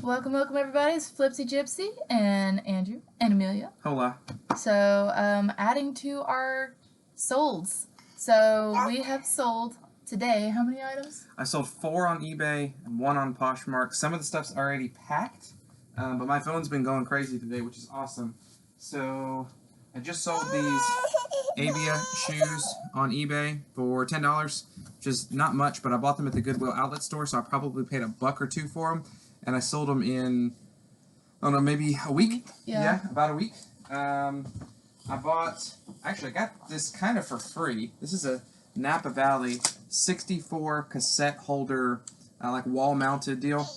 Welcome everybody. It's Flipsy Gypsy and Andrew and Amelia. Hola. So, adding to our solds. So, we have sold today, how many items? I sold 4 on eBay and 1 on Poshmark. Some of the stuff's already packed, but my phone's been going crazy today, which is awesome. So, I just sold these Avia shoes on eBay for $10, which is not much, but I bought them at the Goodwill outlet store, so I probably paid $1 or $2 for them. And I sold them in, I don't know, maybe a week? Yeah, about a week. I got this kind of for free. This is a Napa Valley 64 cassette holder, like wall-mounted deal.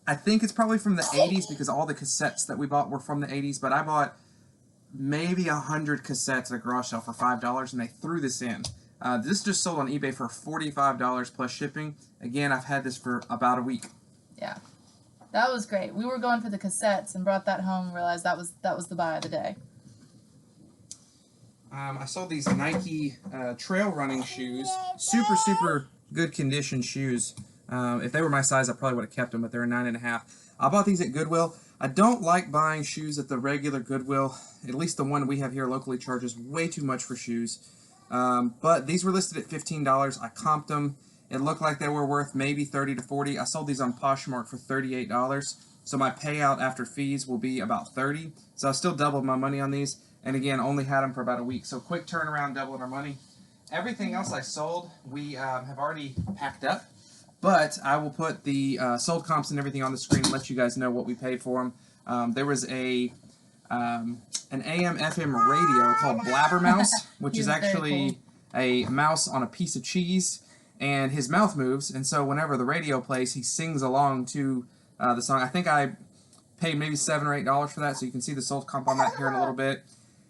I think it's probably from the 80s because all the cassettes that we bought were from the 80s, but I bought maybe 100 cassettes at a garage sale for $5, and they threw this in. This just sold on eBay for $45 plus shipping. Again, I've had this for about a week. Yeah. That was great. We were going for the cassettes and brought that home and realized that was the buy of the day. I sold these Nike trail running shoes. Super good condition shoes. If they were my size, I probably would have kept them, but they're a 9.5. I bought these at Goodwill. I don't like buying shoes at the regular Goodwill. At least the one we have here locally charges way too much for shoes. But these were listed at $15. I comped them. It looked like they were worth maybe $30 to $40. I sold these on Poshmark for $38. So my payout after fees will be about $30. So I still doubled my money on these. And again, only had them for about a week. So quick turnaround, doubling our money. Everything else I sold, we have already packed up. But I will put the sold comps and everything on the screen and let you guys know what we paid for them. There was an AM/FM radio called Blabbermouse, which is actually a mouse on a piece of cheese. And his mouth moves, and so whenever the radio plays, he sings along to the song. I think I paid maybe $7 or $8 for that, so you can see the sold comp on that here in a little bit.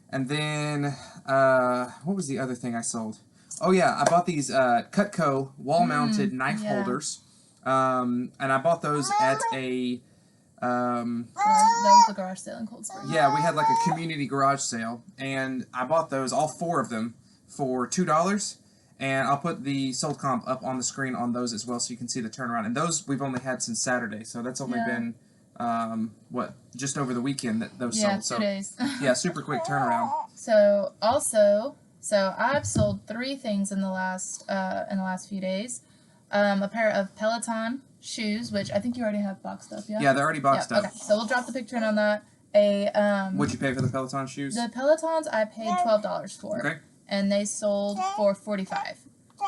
And then, what was the other thing I sold? Oh yeah, I bought these Cutco wall-mounted knife holders, and I bought those at a... that was the garage sale in Cold Spring. Yeah, we had like a community garage sale, and I bought those, all 4 of them, for $2. And I'll put the sold comp up on the screen on those as well so you can see the turnaround. And those we've only had since Saturday, so that's only been, just over the weekend that those sold. So, 2 days. Yeah, super quick turnaround. So, I've sold 3 things in the last few days. A pair of Peloton shoes, which I think you already have boxed up, yeah? Yeah, they're already boxed up. Okay, so we'll drop the picture in on that. What'd you pay for the Peloton shoes? The Pelotons I paid $12 for. Okay. And they sold for $45.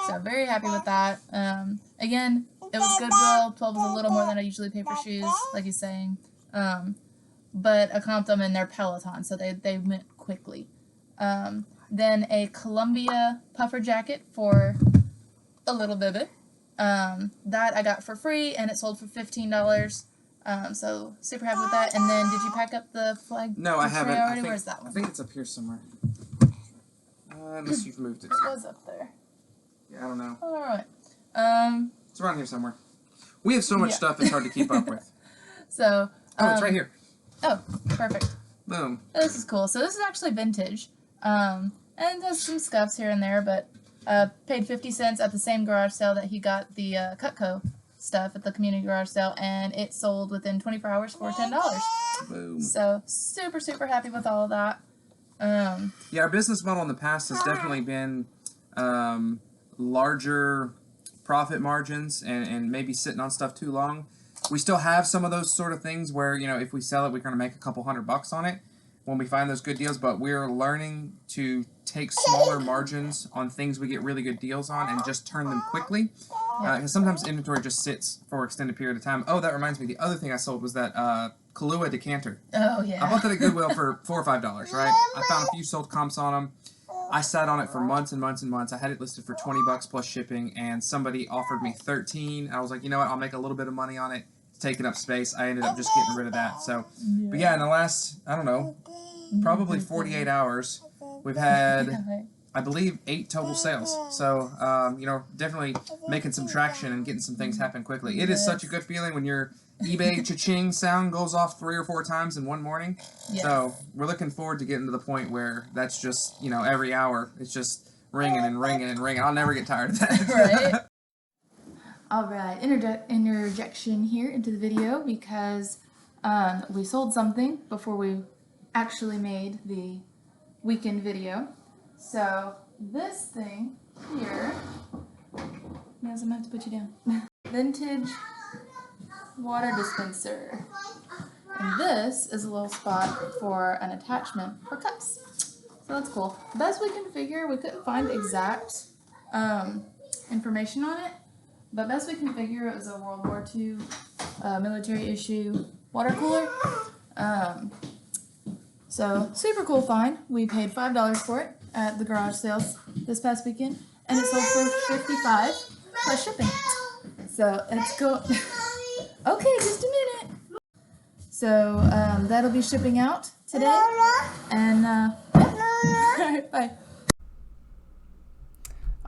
So very happy with that. Again, it was Goodwill. 12 was a little more than I usually pay for shoes, like he's saying. But I comped them and they're Peloton, so they went quickly. Then a Columbia puffer jacket for a little bit. That I got for free and it sold for $15. So super happy with that. And then did you pack up the flag? No, I haven't. Already? Where's that one? I think it's up here somewhere. Unless you've moved it. It was up there. Yeah, I don't know. Alright. It's around here somewhere. We have so much stuff, it's hard to keep up with. So, oh, it's right here. Oh, perfect. Boom. This is cool. So this is actually vintage. And there's some scuffs here and there, but paid 50 cents at the same garage sale that he got the Cutco stuff at the community garage sale, and it sold within 24 hours for $10. Boom. So, super happy with all of that. Yeah, our business model in the past has definitely been larger profit margins and maybe sitting on stuff too long. We still have some of those sort of things where, you know, if we sell it, we're going to make a couple $100 on it when we find those good deals, but we're learning to take smaller margins on things we get really good deals on and just turn them quickly. Because sometimes inventory just sits for an extended period of time. Oh, that reminds me, the other thing I sold was that Kahlua decanter. Oh, yeah. I bought that at Goodwill for $4 or $5, right? I found a few sold comps on them. I sat on it for months and months and months. I had it listed for $20 plus shipping, and somebody offered me $13. I was like, you know what? I'll make a little bit of money on it. It's taking up space. I ended up just getting rid of that. So, but yeah, in the last, I don't know, probably 48 hours, we've had, I believe, 8 total sales. So, you know, definitely making some traction and getting some things happen quickly. It is such a good feeling when your eBay cha-ching sound goes off 3 or 4 times in one morning. Yes. So we're looking forward to getting to the point where that's just, you know, every hour it's just ringing and ringing and ringing. I'll never get tired of that. Right. All right, interjection here into the video because We sold something before we actually made the weekend video. So this thing here, yes, I'm gonna have to put you down. Vintage water dispenser. And this is a little spot for an attachment for cups. So that's cool. Best we can figure, we couldn't find exact information on it, but best we can figure, it was a World War II military issue water cooler. So super cool find. We paid $5 for it at the garage sales this past weekend, and it sold for $55 plus shipping. So it's cool. Okay, just a minute. So that'll be shipping out today, and yeah. Bye.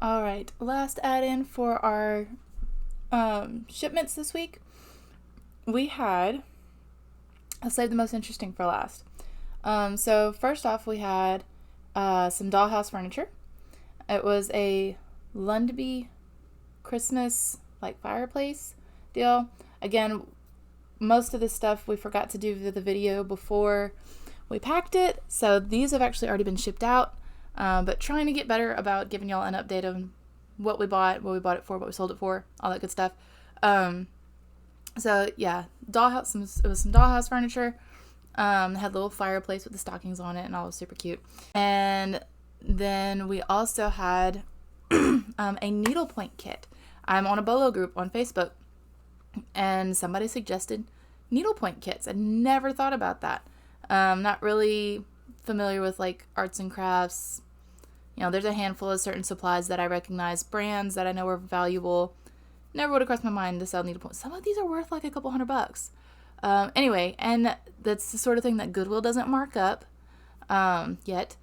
All right, last add-in for our shipments this week. We had, I'll save the most interesting for last. So first off, we had some dollhouse furniture. It was a Lundby Christmas like fireplace deal. Again, most of this stuff we forgot to do the video before we packed it, so these have actually already been shipped out, but trying to get better about giving y'all an update on what we bought it for, what we sold it for, all that good stuff. So yeah, it was some dollhouse furniture. Had a little fireplace with the stockings on it, and all was super cute. And then we also had a needlepoint kit. I'm on a Bolo group on Facebook, and somebody suggested needlepoint kits. I never thought about that. Not really familiar with like arts and crafts. You know, there's a handful of certain supplies that I recognize, brands that I know are valuable. Never would have crossed my mind to sell needlepoint. Some of these are worth like a couple $100. Anyway, and that's the sort of thing that Goodwill doesn't mark up yet.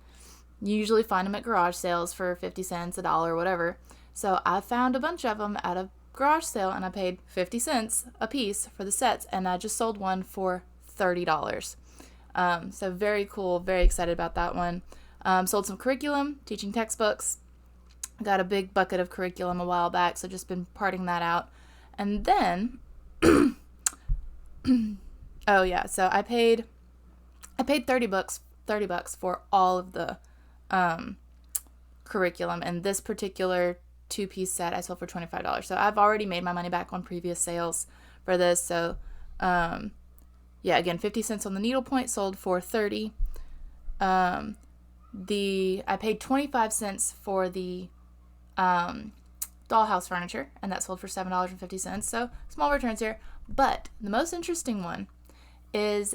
You usually find them at garage sales for 50 cents, $1, whatever. So I found a bunch of them at a garage sale, and I paid 50 cents a piece for the sets, and I just sold one for $30. So very cool, very excited about that one. Sold some curriculum, teaching textbooks. Got a big bucket of curriculum a while back, so just been parting that out. And then, oh yeah, so I paid $30 for all of the curriculum, and this particular 2-piece set I sold for $25. So I've already made my money back on previous sales for this. So yeah, again, 50 cents on the needlepoint, sold for $30. I paid 25 cents for the dollhouse furniture, and that sold for $7.50. So small returns here. But the most interesting one is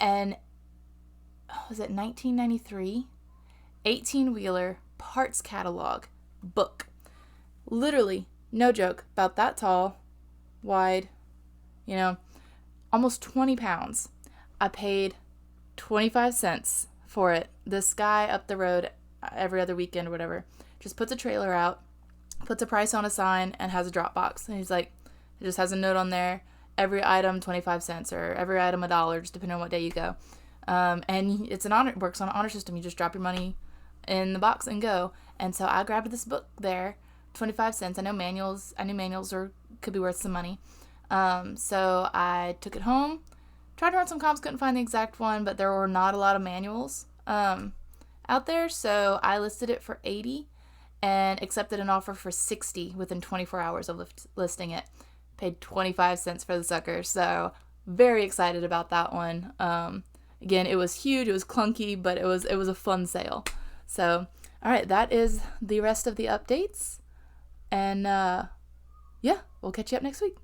was it 1993 18-wheeler parts catalog book. Literally, no joke, about that tall, wide, almost 20 pounds. I paid 25 cents for it. This guy up the road every other weekend or whatever just puts a trailer out, puts a price on a sign, and has a drop box. And he's like, it just has a note on there, every item 25 cents or every item $1, just depending on what day you go. And it works on an honor system. You just drop your money in the box and go. And so I grabbed this book there, 25 cents. I knew manuals could be worth some money. So I took it home, tried to run some comps, couldn't find the exact one, but there were not a lot of manuals out there. So I listed it for $80 and accepted an offer for $60 within 24 hours of listing it. Paid 25 cents for the sucker. So very excited about that one. Again, it was huge, it was clunky, but it was a fun sale. So, all right, that is the rest of the updates. And yeah, we'll catch you up next week.